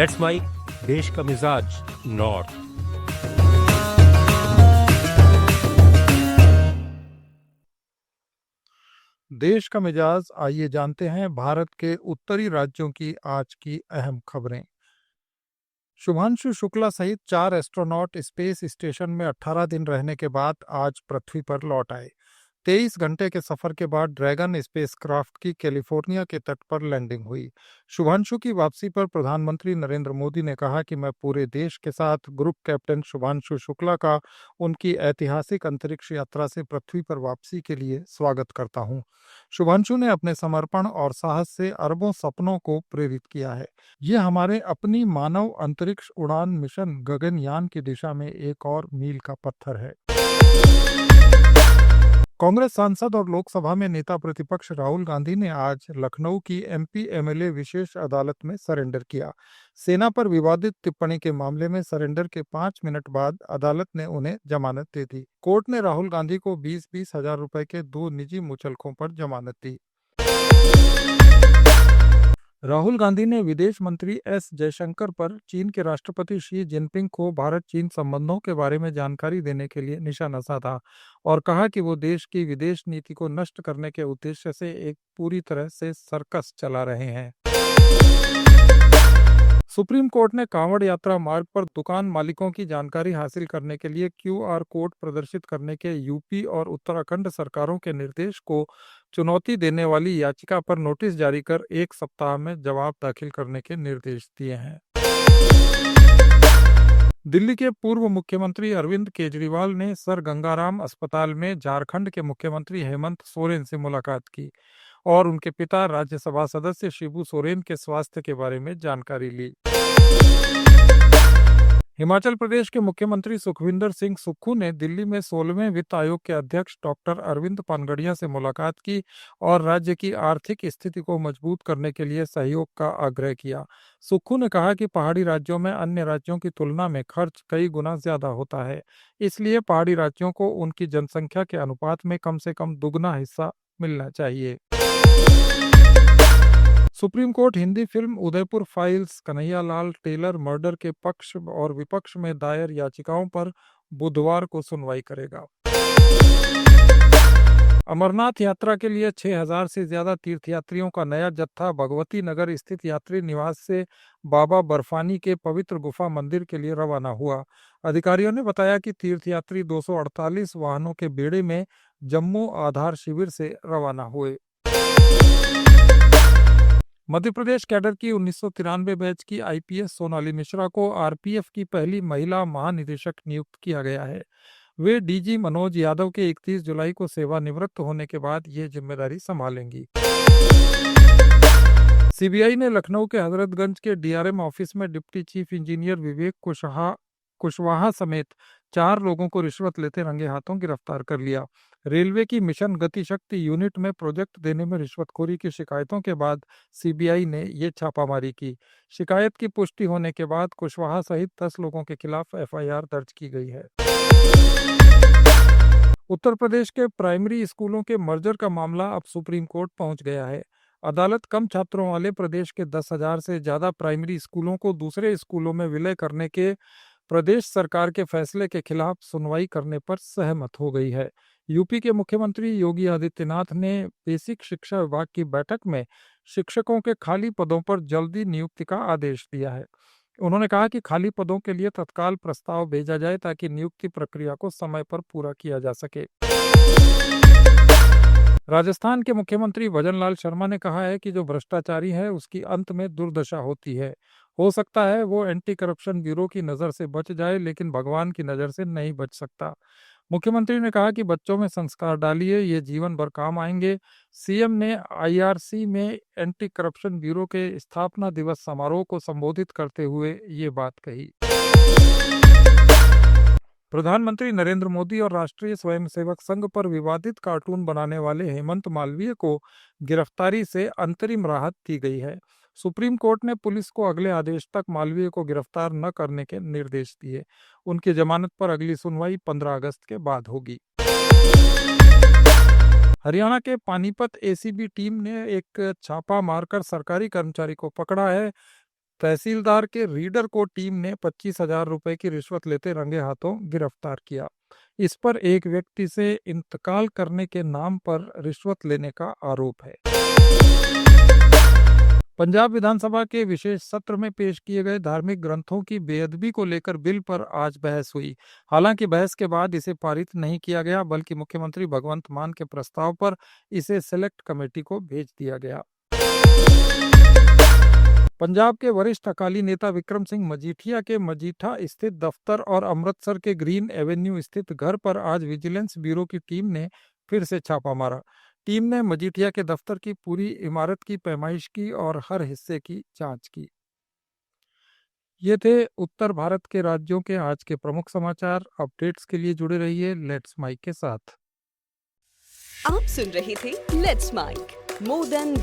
That's my देश का मिजाज नॉर्थ। देश का मिजाज, आइए जानते हैं भारत के उत्तरी राज्यों की आज की अहम खबरें। शुभांशु शुक्ला सहित 4 एस्ट्रोनॉट स्पेस स्टेशन में 18 दिन रहने के बाद आज पृथ्वी पर लौट आए। 23 घंटे के सफर के बाद ड्रैगन स्पेसक्राफ्ट की कैलिफोर्निया के तट पर लैंडिंग हुई। शुभांशु की वापसी पर प्रधानमंत्री नरेंद्र मोदी ने कहा कि मैं पूरे देश के साथ ग्रुप कैप्टन शुभांशु शुक्ला का उनकी ऐतिहासिक अंतरिक्ष यात्रा से पृथ्वी पर वापसी के लिए स्वागत करता हूं। शुभांशु ने अपने समर्पण और साहस से अरबों सपनों को प्रेरित किया है। ये हमारे अपनी मानव अंतरिक्ष उड़ान मिशन गगनयान की दिशा में एक और मील का पत्थर है। कांग्रेस सांसद और लोकसभा में नेता प्रतिपक्ष राहुल गांधी ने आज लखनऊ की एमपी एमएलए विशेष अदालत में सरेंडर किया। सेना पर विवादित टिप्पणी के मामले में सरेंडर के 5 मिनट बाद अदालत ने उन्हें जमानत दे दी। कोर्ट ने राहुल गांधी को 20-20 हजार रुपए के 2 निजी मुचलकों पर जमानत दी। राहुल गांधी ने विदेश मंत्री एस जयशंकर पर चीन के राष्ट्रपति शी जिनपिंग को भारत चीन संबंधों के बारे में जानकारी देने के लिए निशाना साधा और कहा कि वो देश की विदेश नीति को नष्ट करने के उद्देश्य से एक पूरी तरह से सर्कस चला रहे हैं। सुप्रीम कोर्ट ने कांवड़ यात्रा मार्ग पर दुकान मालिकों की जानकारी हासिल करने के लिए क्यूआर कोड प्रदर्शित करने के यूपी और उत्तराखंड सरकारों के निर्देश को चुनौती देने वाली याचिका पर नोटिस जारी कर 1 सप्ताह में जवाब दाखिल करने के निर्देश दिए हैं। दिल्ली के पूर्व मुख्यमंत्री अरविंद केजरीवाल ने सर गंगाराम अस्पताल में झारखंड के मुख्यमंत्री हेमंत सोरेन से मुलाकात की और उनके पिता राज्यसभा सदस्य शिबू सोरेन के स्वास्थ्य के बारे में जानकारी ली। हिमाचल प्रदेश के मुख्यमंत्री सुखविंदर सिंह सुक्खू ने दिल्ली में 16वें वित्त आयोग के अध्यक्ष डॉक्टर अरविंद पानगड़िया से मुलाकात की और राज्य की आर्थिक स्थिति को मजबूत करने के लिए सहयोग का आग्रह किया। सुक्खू ने कहा कि पहाड़ी राज्यों में अन्य राज्यों की तुलना में खर्च कई गुना ज्यादा होता है, इसलिए पहाड़ी राज्यों को उनकी जनसंख्या के अनुपात में कम से कम दुगना हिस्सा मिलना चाहिए। Supreme Court Hindi film Udaipur Files Kanhaiyalal tailor murder के पक्ष और विपक्ष में दायर याचिकाओं पर बुधवार को सुनवाई करेगा। अमरनाथ यात्रा के लिए 6000 से ज्यादा तीर्थयात्रियों का नया जत्था भगवती नगर स्थित यात्री निवास से बाबा बर्फानी के पवित्र गुफा मंदिर के लिए रवाना हुआ। अधिकारियों ने बताया कि तीर्थयात्री 248 वाहनों के बेड़े में जम्मू आधार शिविर से रवाना हुए। मध्य प्रदेश कैडर की 1993 बैच की आईपीएस सोनाली मिश्रा को आरपीएफ की पहली महिला महानिदेशक नियुक्त किया गया है। वे डीजी मनोज यादव के 31 जुलाई को सेवानिवृत्त होने के बाद ये जिम्मेदारी संभालेंगी। सीबीआई ने लखनऊ के हजरतगंज के डीआरएम ऑफिस में डिप्टी चीफ इंजीनियर विवेक कुशवाहा समेत 4 लोगों को रिश्वत लेते रंगे हाथों गिरफ्तार कर लिया। रेलवे की मिशन गति शक्ति यूनिट में प्रोजेक्ट देने में रिश्वतखोरी की शिकायतों के बाद सीबीआई ने ये छापामारी की। शिकायत की पुष्टि होने के बाद कुशवाहा सहित 10 लोगों के खिलाफ एफआईआर दर्ज की गई है। उत्तर प्रदेश के प्राइमरी स्कूलों के मर्जर का मामला अब सुप्रीम कोर्ट पहुंच गया है। अदालत कम छात्रों वाले प्रदेश के 10,000 से ज्यादा प्राइमरी स्कूलों को दूसरे स्कूलों में विलय करने के प्रदेश सरकार के फैसले के खिलाफ सुनवाई करने पर सहमत हो गई है। यूपी के मुख्यमंत्री योगी आदित्यनाथ ने बेसिक शिक्षा विभाग की बैठक में शिक्षकों के खाली पदों पर जल्दी नियुक्ति का आदेश दिया है। उन्होंने कहा कि खाली पदों के लिए तत्काल प्रस्ताव भेजा जाए ताकि नियुक्ति प्रक्रिया को समय पर पूरा किया जा सके। राजस्थान के मुख्यमंत्री भजनलाल शर्मा ने कहा है कि जो भ्रष्टाचारी है उसकी अंत में दुर्दशा होती है। हो सकता है वो एंटी करप्शन ब्यूरो की नजर से बच जाए, लेकिन भगवान की नजर से नहीं बच सकता। मुख्यमंत्री ने कहा कि बच्चों में संस्कार डालिए, ये जीवन भर काम आएंगे। सीएम ने आईआरसी में एंटी करप्शन ब्यूरो के स्थापना दिवस समारोह को संबोधित करते हुए ये बात कही। प्रधानमंत्री नरेंद्र मोदी और राष्ट्रीय स्वयंसेवक संघ पर विवादित कार्टून बनाने वाले हेमंत मालवीय को गिरफ्तारी से अंतरिम राहत दी गई है। सुप्रीम कोर्ट ने पुलिस को अगले आदेश तक मालवीय को गिरफ्तार न करने के निर्देश दिए। उनकी जमानत पर अगली सुनवाई 15 अगस्त के बाद होगी। हरियाणा के पानीपत एसीबी टीम ने एक छापा मारकर सरकारी कर्मचारी को पकड़ा है। तहसीलदार के रीडर को टीम ने 25,000 रुपए की रिश्वत लेते रंगे हाथों गिरफ्तार किया। इस पर एक व्यक्ति से इंतकाल करने के नाम पर रिश्वत लेने का आरोप है। पंजाब विधानसभा के विशेष सत्र में पेश किए गए धार्मिक ग्रंथों की बेअदबी को लेकर बिल पर आज बहस हुई। हालांकि बहस के बाद इसे पारित नहीं किया गया, बल्कि मुख्यमंत्री भगवंत मान के प्रस्ताव पर इसे सेलेक्ट कमेटी को भेज दिया गया। पंजाब के वरिष्ठ अकाली नेता विक्रम सिंह मजीठिया के मजीठा स्थित दफ्तर और अमृतसर के ग्रीन एवेन्यू स्थित घर पर आज विजिलेंस ब्यूरो की टीम ने फिर से छापा मारा। टीम ने मजीठिया के दफ्तर की पूरी इमारत की पैमाइश की और हर हिस्से की जांच की। ये थे उत्तर भारत के राज्यों के आज के प्रमुख समाचार। अपडेट्स के लिए जुड़े रहिए लेट्स माइक के साथ। आप सुन रहे थे लेट्स माइक मोर देन